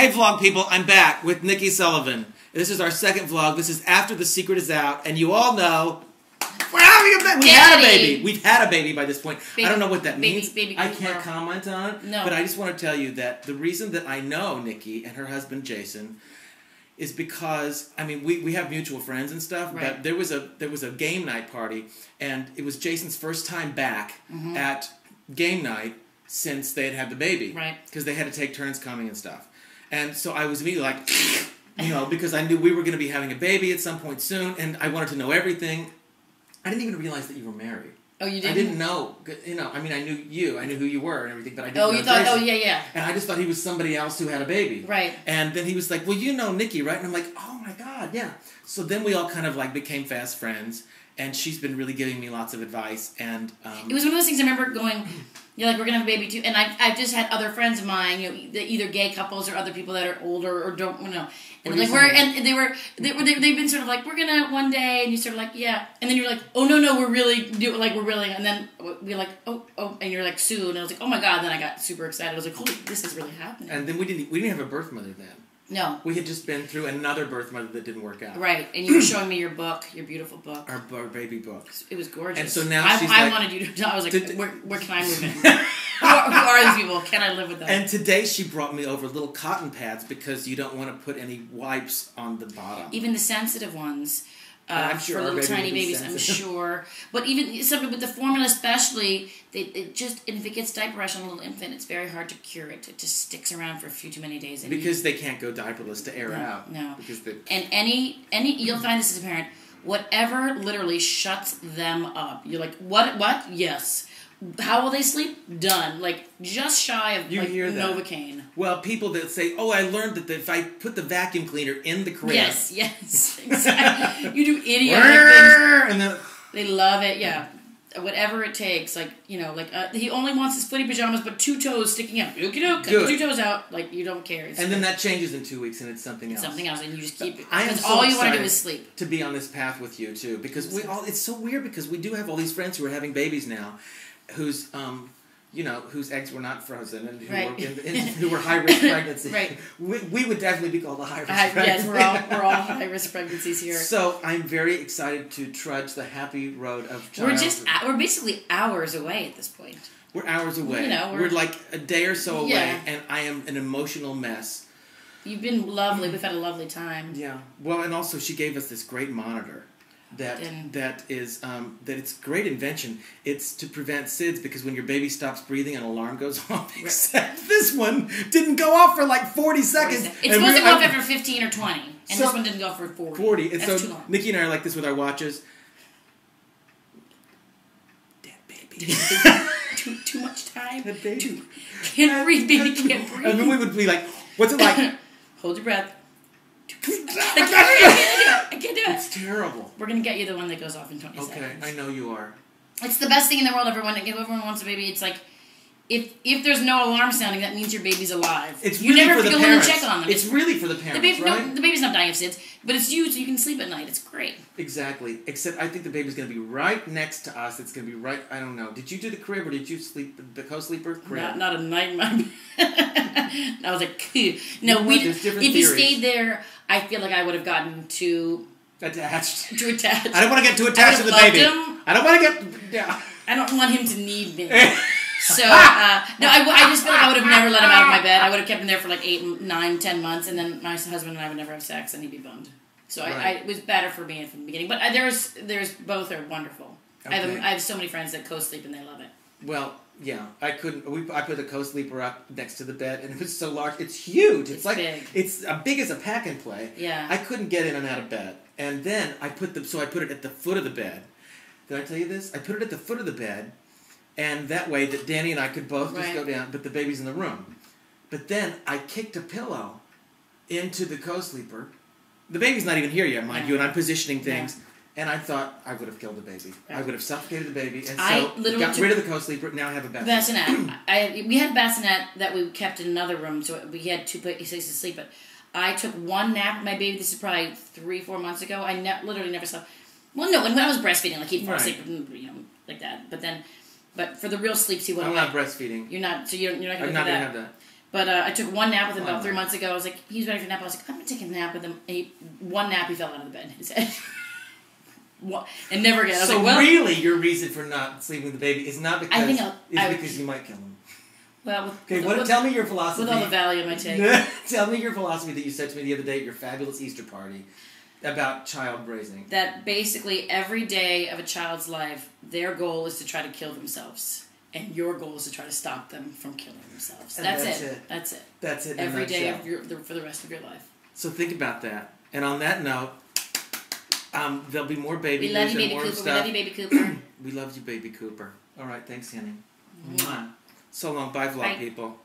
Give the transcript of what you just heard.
Hey vlog people, I'm back with Nicole Sullivan. This is our second vlog. This is after the secret is out, and you all know we're having a baby. We had a baby. We've had a baby by this point. I don't know what that means. I can't comment on it. No. But I just want to tell you that the reason that I know Nikki and her husband Jason is because, I mean, we have mutual friends and stuff, but there was a game night party, and it was Jason's first time back at game night since they had the baby. Right. Because they had to take turns coming and stuff. And so I was immediately like, you know, because I knew we were going to be having a baby at some point soon, and I wanted to know everything. I didn't even realize that you were married. Oh, you didn't? I didn't know. You know, I mean, I knew you. I knew who you were and everything, but I didn't know Jason. Oh, yeah. And I just thought he was somebody else who had a baby. Right. And then he was like, well, you know Nikki, right? And I'm like, oh, my God, yeah. So then we all kind of, like, became fast friends, and she's been really giving me lots of advice. And it was one of those things I remember going, you're like, we're going to have a baby, too. And I've just had other friends of mine, you know, either gay couples or other people that are older or don't, you know. And like they've been sort of like, we're gonna one day, and you sort of like, yeah, and then you're like, oh no, we're really, and then we're like, oh, and you're like, soon, and I was like, oh my God, and then I got super excited. I was like, holy, this is really happening. And then we didn't have a birth mother then. No. We had just been through another birth mother that didn't work out. Right, and you were showing me your book, your beautiful book. Our baby book. It was gorgeous. And so now I wanted you to, I was like, where can I move in? Who are these people? Can I live with them? And today she brought me over little cotton pads because you don't want to put any wipes on the bottom. Even the sensitive ones. I'm sure for little tiny babies, I'm sure. But even something with the formula especially, it just, and if it gets diaper rash on a little infant, it's very hard to cure it. It just sticks around for a few too many days. Because they can't go diaperless to air out. No. Because and any you'll find this as a parent, whatever literally shuts them up. You're like, what? Yes. How will they sleep? Done. Like, just shy of Novocaine. Well, people that say, oh, I learned that if I put the vacuum cleaner in the crib. Yes, exactly. You do idiotic things. They love it, yeah. Whatever it takes. Like, you know, like, he only wants his footy pajamas, but 2 toes sticking out. Cut 2 toes out. Like, you don't care. And then that changes in 2 weeks, and it's something else. Something else, and you just keep it. Because all you want to do is sleep. To be on this path with you, too. Because it's so weird, because we do have all these friends who are having babies now. Whose eggs were not frozen and who were high risk pregnancies. Right. We would definitely be called a high risk pregnancy. Yes, we're all high risk pregnancies here. So I'm very excited to trudge the happy road of childhood. We're basically hours away at this point. We're hours away. You know, we're like a day or so away, and I am an emotional mess. You've been lovely. We've had a lovely time. Yeah. Well, and also she gave us this great monitor. That it's great invention. It's to prevent SIDS because when your baby stops breathing, an alarm goes off. Except this one didn't go off for like 40 seconds. It's supposed to go off after 15 or 20, and this one didn't go off for 40. And that's too long. Nikki and I are like this with our watches. Dead baby. too much time. Dead baby. Can't breathe, baby. Can't breathe. And then we would be like, "What's it like?" Hold your breath. I can't do it. It's terrible. We're going to get you the one that goes off in 20 seconds. Okay, I know you are. It's the best thing in the world. Everyone wants a baby. It's like, if there's no alarm sounding, that means your baby's alive. It's really you never have to go in and check on them. It's really for the parents, right? No, the baby's not dying of SIDS, but it's you, so you can sleep at night. It's great. Exactly. Except I think the baby's going to be right next to us. It's going to be right, I don't know. Did you do the crib or did you sleep the co-sleeper crib? Not a night in my bed. I was like, no, if you stayed there, I feel like I would have gotten too attached. I don't want to get too attached to the baby. I don't want to get. Yeah. I don't want him to need me. So no, I just feel like I would have never let him out of my bed. I would have kept him there for like 8, 9, 10 months, and then my husband and I would never have sex, and he'd be bummed. So it was better for me from the beginning. But there's both are wonderful. Okay. I have so many friends that co-sleep and they love it. Well. Yeah, I couldn't. I put a co-sleeper up next to the bed, and it was so large. It's huge. It's like big. It's as big as a pack and play. Yeah. I couldn't get in and out of bed, and then I put it at the foot of the bed. Did I tell you this? I put it at the foot of the bed, and that way that Danny and I could both just go down, but the baby's in the room. But then I kicked a pillow into the co-sleeper. The baby's not even here yet, mind you, and I'm positioning things. Yeah. And I thought I would have killed the baby. Right. I would have suffocated the baby. And so we got rid of the co-sleeper. Now I have a bassinet. We had a bassinet that we kept in another room, so we had 2 places to sleep. But I took one nap with my baby. This is probably 3-4 months ago. I literally never slept. Well, no, when I was breastfeeding, like he'd fall asleep, you know, like that. But for the real sleeps, he wouldn't. I'm not breastfeeding. You're not. So you're not going to do that. I'm not going to have that. But I took one nap with him about 3 months ago. I was like, he was ready for a nap. I was like, I'm going to take a nap with him. And one nap, he fell out of the bed. His head. And never again. I was so like, well, really, your reason for not sleeping with the baby is not because because you might kill him. Well, tell me your philosophy. With all the Valium I take. Tell me your philosophy that you said to me the other day at your fabulous Easter party about child raising. That basically every day of a child's life, their goal is to try to kill themselves. And your goal is to try to stop them from killing themselves. That's it. That's it. That's it. Every day for the rest of your life. So think about that. And on that note, there'll be more baby news and more stuff. We love you, baby Cooper. We love you, baby Cooper. All right, thanks, honey. Mwah. So long. Bye, vlog people.